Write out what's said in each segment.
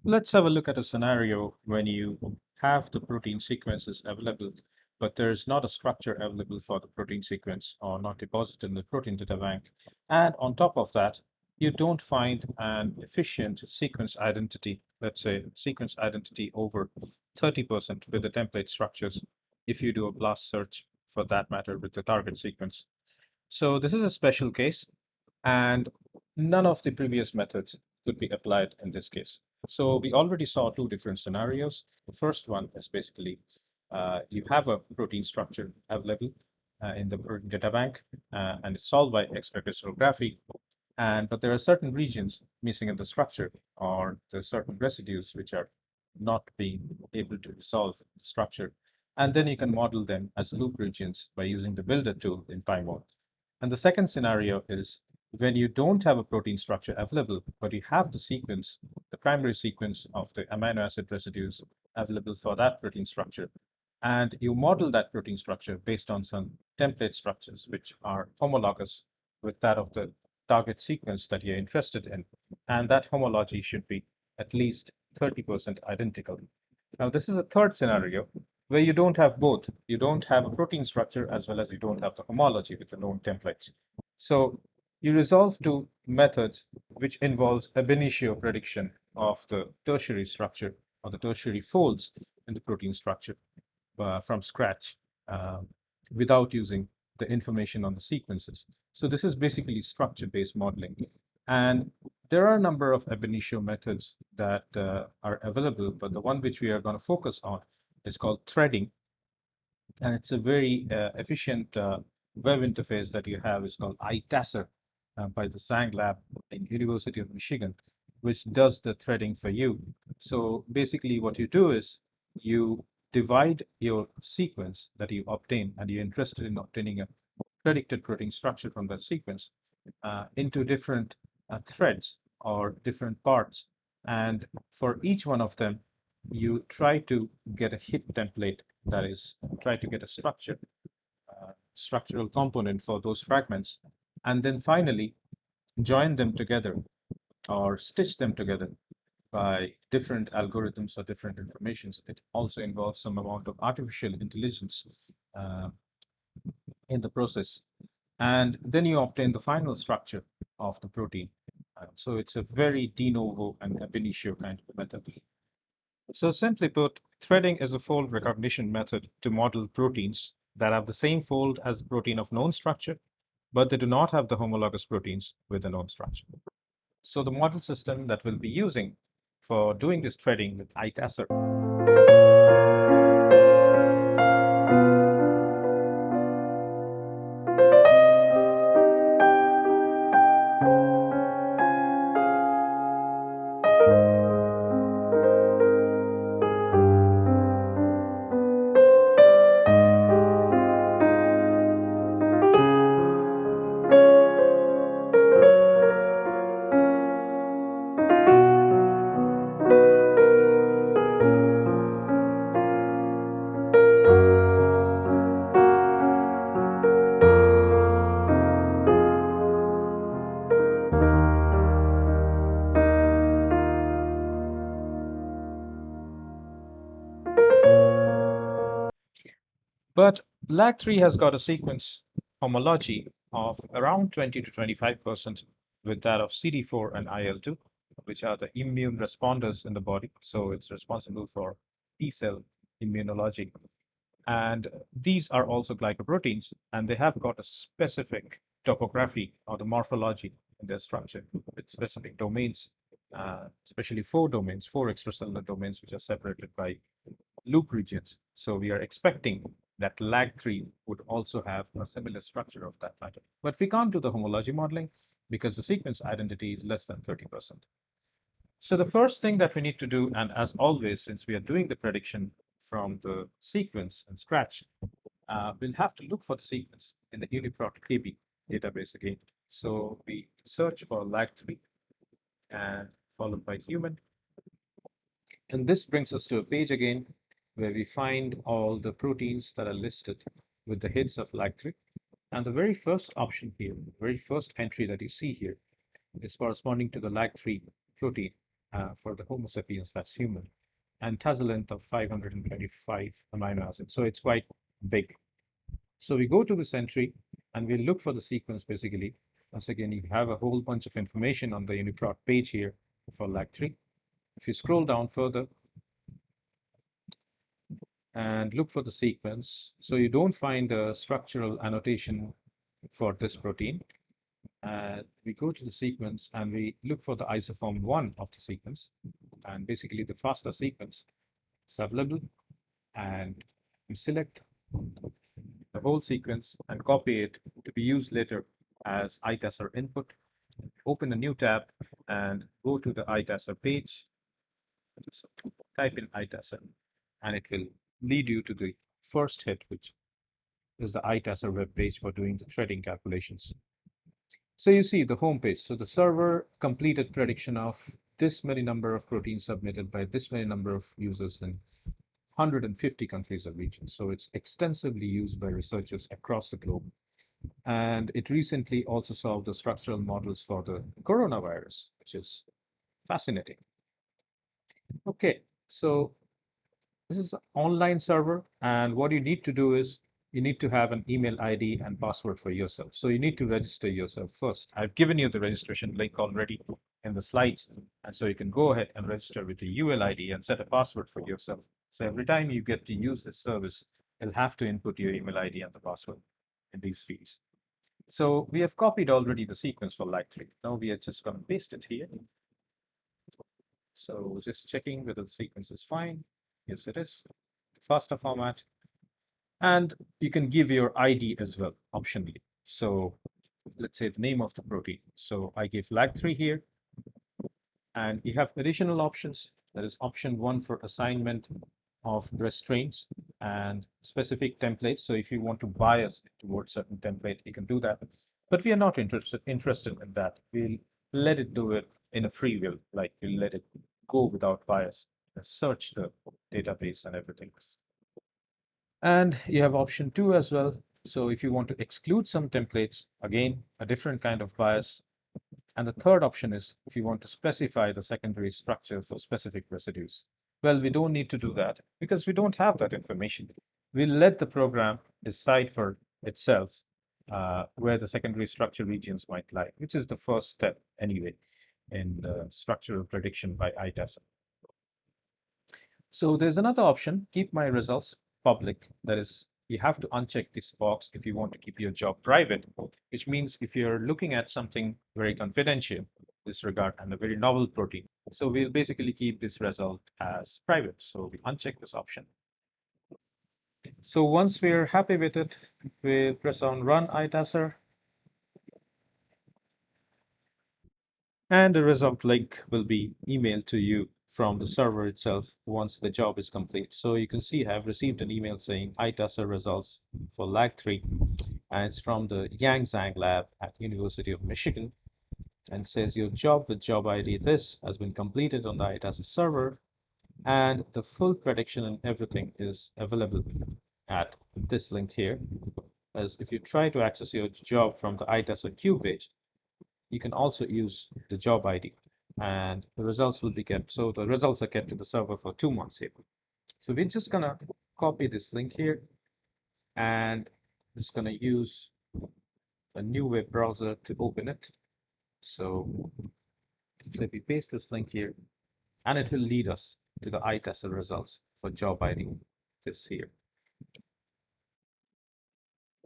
Let's have a look at a scenario when you have the protein sequences available, but there is not a structure available for the protein sequence or not deposited in the protein data bank. And on top of that, you don't find an efficient sequence identity, let's say sequence identity over 30% with the template structures if you do a blast search for that matter with the target sequence. So this is a special case, and none of the previous methods could be applied in this case. So we already saw two different scenarios. The first one is basically you have a protein structure available in the protein data bank, and it's solved by X-ray crystallography. But there are certain regions missing in the structure, or there's certain residues which are not being able to resolve the structure. And then you can model them as loop regions by using the builder tool in PyMod. And the second scenario is when you don't have a protein structure available, but you have the sequence, the primary sequence of the amino acid residues available for that protein structure. And you model that protein structure based on some template structures, which are homologous with that of the target sequence that you're interested in. And that homology should be at least 30% identical. Now, this is a third scenario where you don't have both. You don't have a protein structure as well as you don't have the homology with the known templates. So you resolve to methods which involves ab initio prediction of the tertiary structure or the tertiary folds in the protein structure from scratch uh, without using the information on the sequences. So this is basically structure-based modeling. And there are a number of ab initio methods that are available, but the one which we are going to focus on is called threading. And it's a very efficient web interface that you have. It's called I-TASSER by the Zhang Lab in University of Michigan, which does the threading for you. So basically what you do is you divide your sequence that you obtain, and you're interested in obtaining a predicted protein structure from that sequence into different threads or different parts. And for each one of them, you try to get a hit template, that is, try to get a structural component for those fragments, and then finally join them together or stitch them together by different algorithms or different informations. It also involves some amount of artificial intelligence uh, in the process. And then you obtain the final structure of the protein. So it's a very de novo and ab initio kind of method. So simply put, threading is a fold recognition method to model proteins that have the same fold as the protein of known structure, but they do not have the homologous proteins with a known structure. So the model system that we'll be using for doing this threading with I-TASSER. But lag3 has got a sequence homology of around 20 to 25% with that of CD4 and IL-2, which are the immune responders in the body. So it's responsible for T cell immunology. And these are also glycoproteins, and they have got a specific topography or the morphology in their structure with specific domains, especially four domains, four extracellular domains, which are separated by loop regions. So we are expecting that lag3 would also have a similar structure of that matter. But we can't do the homology modeling because the sequence identity is less than 30%. So the first thing that we need to do, and as always, since we are doing the prediction from the sequence and scratch, we'll have to look for the sequence in the UniProt KB database again. So we search for lag3 and followed by human. And this brings us to a page again where we find all the proteins that are listed with the hits of lag3. And the very first option here, the very first entry that you see here is corresponding to the lag3 protein. for the Homo sapiens, that's human, and it has a length of 525 amino acids. So it's quite big. So we go to this entry and we look for the sequence basically. Once again, you have a whole bunch of information on the UniProt page here for lag3. If you scroll down further and look for the sequence, so you don't find a structural annotation for this protein. We go to the sequence and we look for the isoform 1 of the sequence, and basically the FASTA sequence is available, and we select the whole sequence and copy it to be used later as I-TASSER input. Open a new tab and go to the I-TASSER page. So type in I-TASSER and it will lead you to the first hit, which is the I-TASSER web page for doing the threading calculations. So you see the home page. So the server completed prediction of this many number of proteins submitted by this many number of users in 150 countries or regions. So it's extensively used by researchers across the globe. And it recently also solved the structural models for the coronavirus, which is fascinating. Okay, so this is an online server, and what you need to do is you need to have an email ID and password for yourself. So you need to register yourself first. I've given you the registration link already in the slides, and so you can go ahead and register with the UL ID and set a password for yourself. So every time you get to use this service, you'll have to input your email ID and the password in these fields. So we have copied already the sequence for lag3. Now we are just going to paste it here. So just checking whether the sequence is fine. Yes, it is. FASTA format. And you can give your ID as well, optionally. So let's say the name of the protein. So I give lag3 here. And you have additional options. That is option 1 for assignment of restraints and specific templates. So if you want to bias towards certain template, you can do that. But we are not interested in that. We'll let it do it in a free will, like we'll let it go without bias, search the database and everything. And you have option 2 as well. So if you want to exclude some templates, again, a different kind of bias. And the third option is if you want to specify the secondary structure for specific residues. Well, we don't need to do that because we don't have that information. We'll let the program decide for itself where the secondary structure regions might lie, which is the first step anyway in the structural prediction by I-TASSER. So there's another option, keep my results public. That is, you have to uncheck this box if you want to keep your job private, which means if you're looking at something very confidential, this regard and a very novel protein. So we'll basically keep this result as private. So we uncheck this option. So once we're happy with it, we press on Run I-TASSER. And the result link will be emailed to you from the server itself once the job is complete. So you can see I've received an email saying I-TASSER results for lag3, and it's from the Yang Zhang lab at University of Michigan, and says your job with job ID this has been completed on the I-TASSER server, and the full prediction and everything is available at this link here. As if you try to access your job from the I-TASSER queue page, you can also use the job ID and the results will be kept. So the results are kept in the server for 2 months here. So we're just gonna copy this link here and just gonna use a new web browser to open it. So if we paste this link here, and it will lead us to the I-TASSER results for job ID, this here.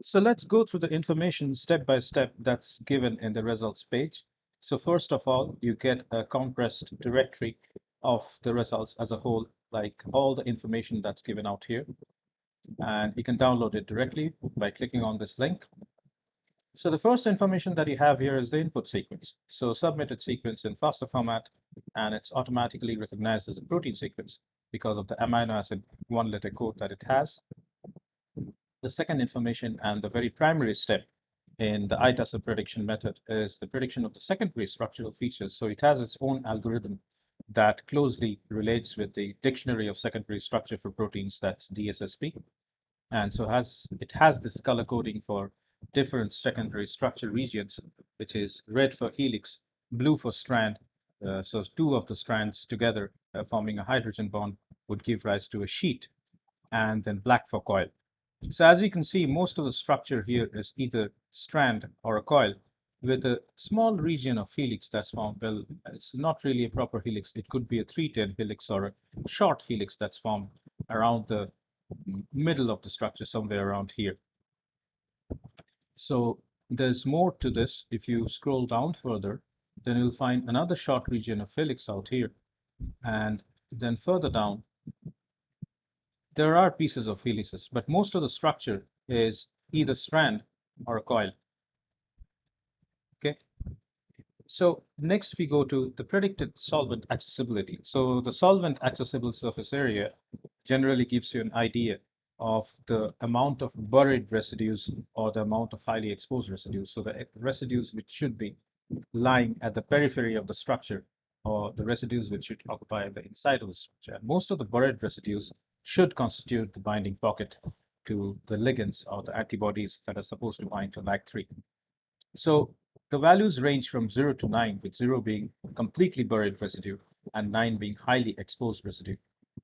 So let's go through the information step by step that's given in the results page. So first of all, you get a compressed directory of the results as a whole, like all the information that's given out here. And you can download it directly by clicking on this link. So the first information that you have here is the input sequence. So submitted sequence in FASTA format, and it's automatically recognized as a protein sequence because of the amino acid 1-letter code that it has. The second information and the very primary step in the I-TASSER prediction method is the prediction of the secondary structural features. So it has its own algorithm that closely relates with the dictionary of secondary structure for proteins, that's DSSP. And so it has this color coding for different secondary structure regions, which is red for helix, blue for strand, So two of the strands together forming a hydrogen bond would give rise to a sheet, and then black for coil. So as you can see, most of the structure here is either strand or a coil with a small region of helix that's formed. Well, it's not really a proper helix. It could be a 310 helix or a short helix that's formed around the middle of the structure, somewhere around here. So there's more to this. If you scroll down further, then you'll find another short region of helix out here. And then further down, there are pieces of helices, but most of the structure is either strand or a coil. Okay. So next we go to the predicted solvent accessibility. So the solvent accessible surface area generally gives you an idea of the amount of buried residues or the amount of highly exposed residues. So the residues which should be lying at the periphery of the structure, or the residues which should occupy the inside of the structure. And most of the buried residues should constitute the binding pocket to the ligands or the antibodies that are supposed to bind to LAG3. So the values range from 0 to 9, with 0 being completely buried residue and 9 being highly exposed residue.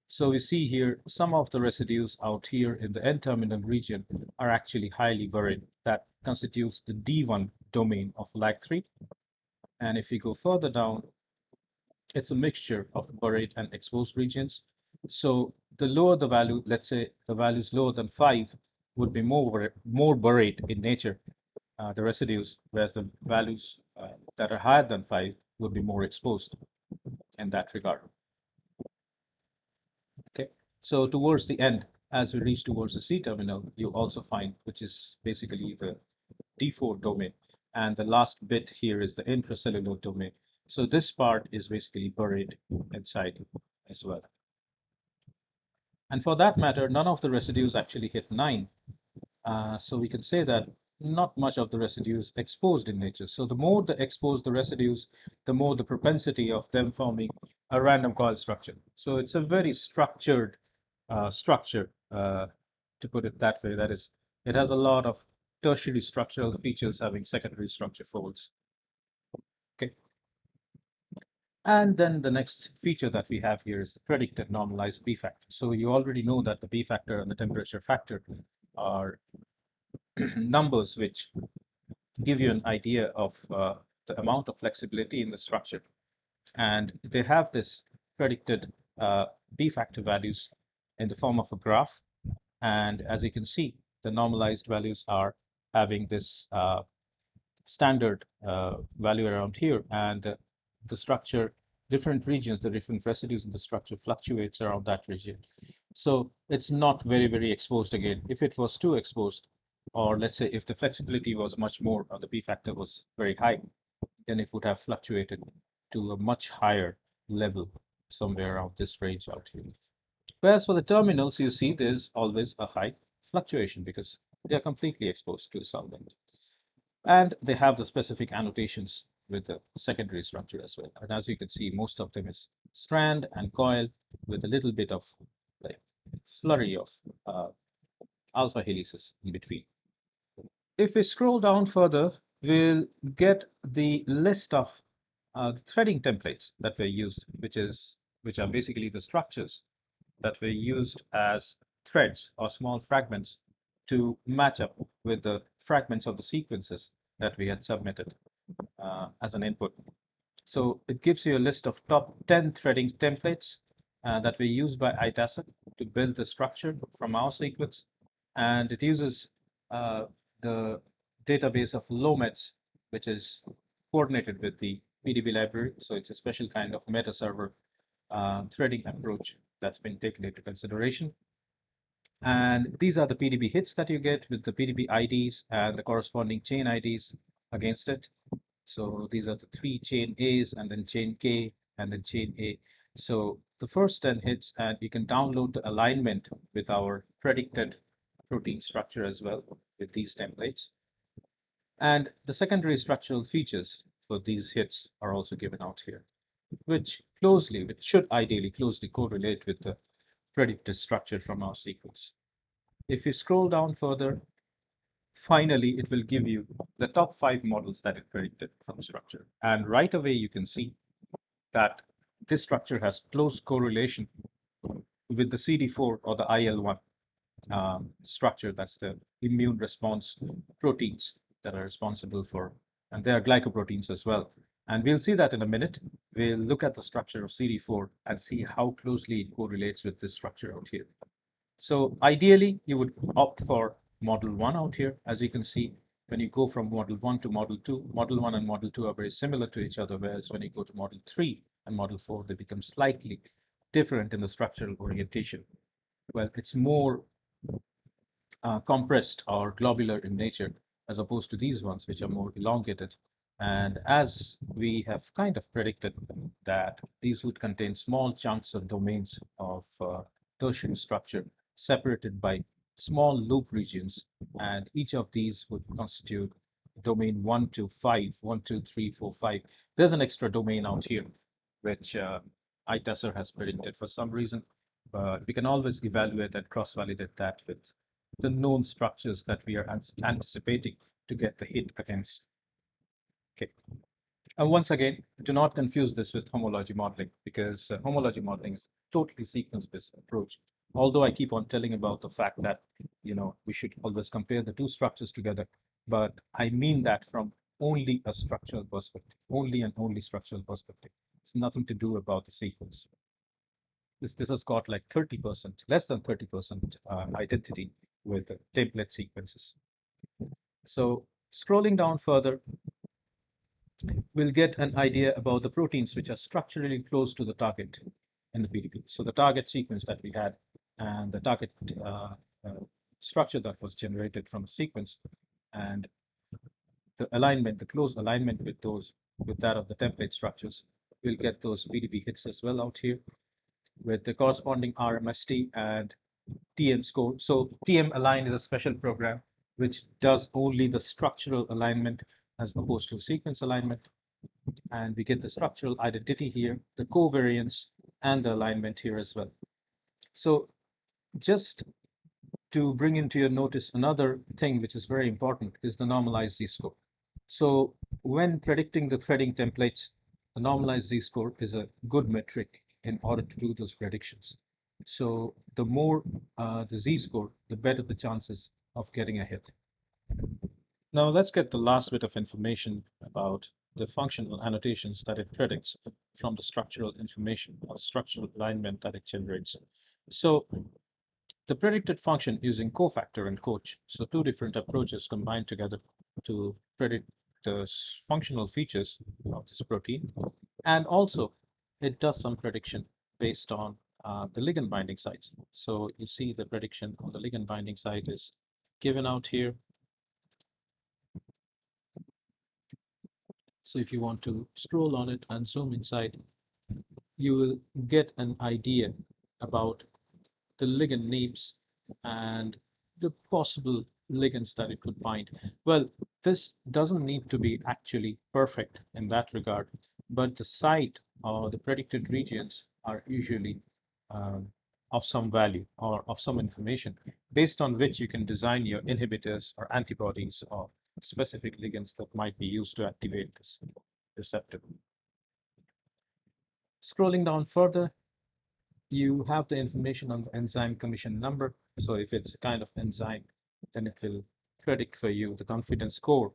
So we see here some of the residues out here in the N-terminal region are actually highly buried. That constitutes the D1 domain of LAG3. And if we go further down, it's a mixture of buried and exposed regions. So the lower the value, let's say the values lower than 5 would be more buried in nature, the residues, whereas the values that are higher than 5 would be more exposed in that regard. Okay, so towards the end, as we reach towards the C terminal, you also find, which is basically the D4 domain, and the last bit here is the intracellular domain. So this part is basically buried inside as well. And for that matter, none of the residues actually hit 9. So we can say that not much of the residues exposed in nature. So the more the exposed the residues, the more the propensity of them forming a random coil structure. So it's a very structured structure, to put it that way. That is, it has a lot of tertiary structural features having secondary structure folds. Okay. And then the next feature that we have here is the predicted normalized B factor. So you already know that the B factor and the temperature factor are numbers which give you an idea of the amount of flexibility in the structure. And they have this predicted B factor values in the form of a graph. And as you can see, the normalized values are having this standard value around here, and the structure, different regions, the different residues in the structure fluctuates around that region. So it's not very exposed again. If it was too exposed, or let's say if the flexibility was much more, or the B factor was very high, then it would have fluctuated to a much higher level, somewhere around this range out here. Whereas for the terminals, you see there's always a high fluctuation because they are completely exposed to the solvent. And they have the specific annotations with the secondary structure as well. And as you can see, most of them is strand and coil with a little bit of like flurry of alpha helices in between. If we scroll down further, we'll get the list of the threading templates that were used, which are basically the structures that were used as threads or small fragments to match up with the fragments of the sequences that we had submitted as an input. So it gives you a list of top 10 threading templates that were used by I-TASSER to build the structure from our sequence. And it uses the database of LOMETs, which is coordinated with the PDB library. So it's a special kind of meta server threading approach that's been taken into consideration. And these are the PDB hits that you get with the PDB IDs and the corresponding chain IDs against it. So these are the 3 chain A's, and then chain K, and then chain A. So the first 10 hits, and you can download the alignment with our predicted protein structure as well with these templates. And the secondary structural features for these hits are also given out here, which should ideally closely correlate with the predicted structure from our sequence. If you scroll down further, finally, it will give you the top 5 models that it predicted from structure. And right away, you can see that this structure has close correlation with the CD4 or the IL-1 structure. That's the immune response proteins that are responsible for, and they are glycoproteins as well. And we'll see that in a minute. We'll look at the structure of CD4 and see how closely it correlates with this structure out here. So ideally, you would opt for model 1 out here. As you can see, when you go from model 1 to model 2, model 1 and model 2 are very similar to each other, whereas when you go to model 3 and model 4, they become slightly different in the structural orientation. Well, it's more compressed or globular in nature, as opposed to these ones, which are more elongated. And as we have kind of predicted that these would contain small chunks of domains of tertiary structure separated by small loop regions, and each of these would constitute domain 1 to 5, 1, 2, 3, 4, 5. There's an extra domain out here, which I-TASSER has predicted for some reason, but we can always evaluate and cross-validate that with the known structures that we are anticipating to get the hit against. Okay. And once again, do not confuse this with homology modeling, because homology modeling is totally sequence-based approach. Although I keep on telling about the fact that we should always compare the two structures together, but I mean that from only a structural perspective, only and only structural perspective. It's nothing to do about the sequence. This has got like 30%, less than 30% identity with template sequences. So scrolling down further, we'll get an idea about the proteins which are structurally close to the target in the PDB. So the target sequence that we had and the target structure that was generated from the sequence, and the alignment, the close alignment with that of the template structures, we'll get those PDB hits as well out here with the corresponding RMST and TM score. So TM align is a special program which does only the structural alignment as opposed to sequence alignment. And we get the structural identity here, the covariance, and the alignment here as well. So just to bring into your notice another thing which is very important is the normalized z-score. So when predicting the threading templates, the normalized z-score is a good metric in order to do those predictions. So the more the z-score, the better the chances of getting a hit. Now let's get the last bit of information about the functional annotations that it predicts from the structural information or structural alignment that it generates. So the predicted function using cofactor and coach. So two different approaches combined together to predict the functional features of this protein. And also it does some prediction based on the ligand binding sites. So you see the prediction on the ligand binding site is given out here. So if you want to scroll on it and zoom inside, you will get an idea about the ligand names and the possible ligands that it could bind. Well, this doesn't need to be actually perfect in that regard, but the site or the predicted regions are usually of some value or of some information based on which you can design your inhibitors or antibodies or specific ligands that might be used to activate this receptor. Scrolling down further, you have the information on the enzyme commission number. So if it's a kind of enzyme, then it will predict for you the confidence score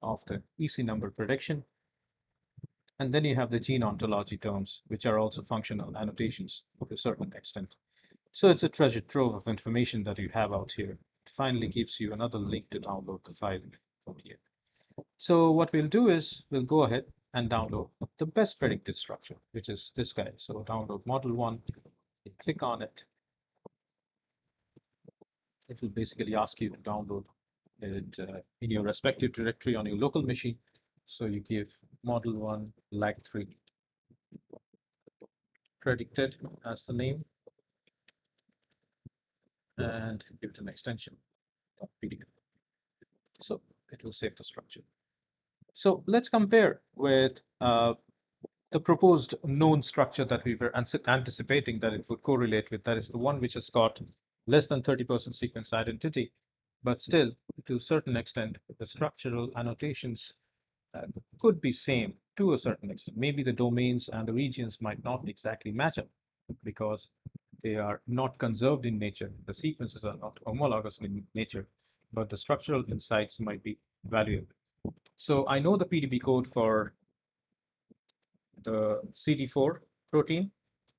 of the EC number prediction. And then you have the gene ontology terms, which are also functional annotations to a certain extent. So it's a treasure trove of information that you have out here. It finally gives you another link to download the file from here. So what we'll do is we'll go ahead and download the best predicted structure, which is this guy. So download model 1, click on it. It will basically ask you to download it in your respective directory on your local machine. So you give model 1 lag3 predicted as the name and give it an extension .pdf. So it will save the structure. So let's compare with the proposed known structure that we were anticipating that it would correlate with. That is the one which has got less than 30% sequence identity, but still, to a certain extent, the structural annotations could be same to a certain extent. Maybe the domains and the regions might not exactly match up because they are not conserved in nature. The sequences are not homologous in nature, but the structural insights might be valuable. So I know the PDB code for the CD4 protein.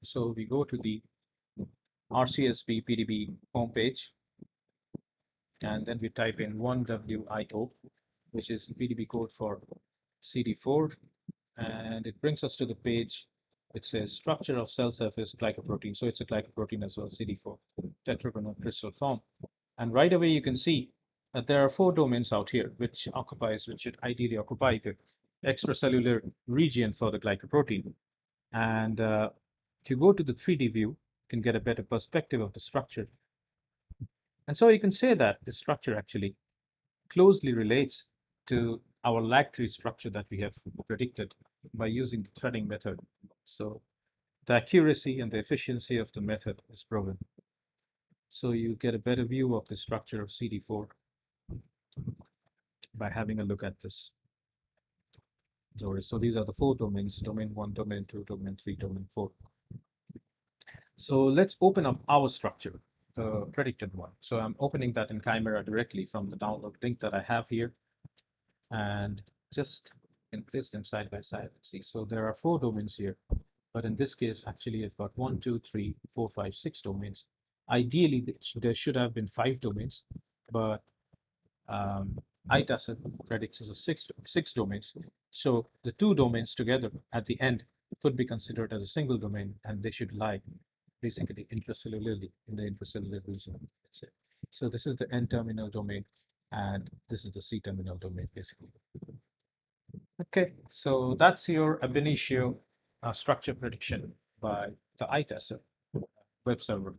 So we go to the RCSB PDB homepage, and then we type in 1WIO, which is the PDB code for CD4, and it brings us to the page. It says structure of cell surface glycoprotein. So it's a glycoprotein as well, CD4, tetragonal crystal form. And right away you can see that there are 4 domains out here, which should ideally occupy the extracellular region for the glycoprotein. And if you go to the 3D view, you can get a better perspective of the structure. And so you can say that the structure actually closely relates to our lag3 structure that we have predicted by using the threading method. So the accuracy and the efficiency of the method is proven. So you get a better view of the structure of CD4 by having a look at this. So these are the 4 domains: domain 1, domain 2, domain 3, domain 4. So let's open up our structure, the predicted one. So I'm opening that in Chimera directly from the download link that I have here, and just can place them side by side. Let's see. So there are 4 domains here, but in this case, actually, I've got 1, 2, 3, 4, 5, 6 domains. Ideally, there should have been 5 domains, but I-TASSER predicts as a six domains. So the 2 domains together at the end could be considered as a single domain, and they should lie basically intracellularly in the intracellular region. Let's say. So this is the N-terminal domain, and this is the C-terminal domain, basically. Okay, so that's your ab initio structure prediction by the I-TASSER web server.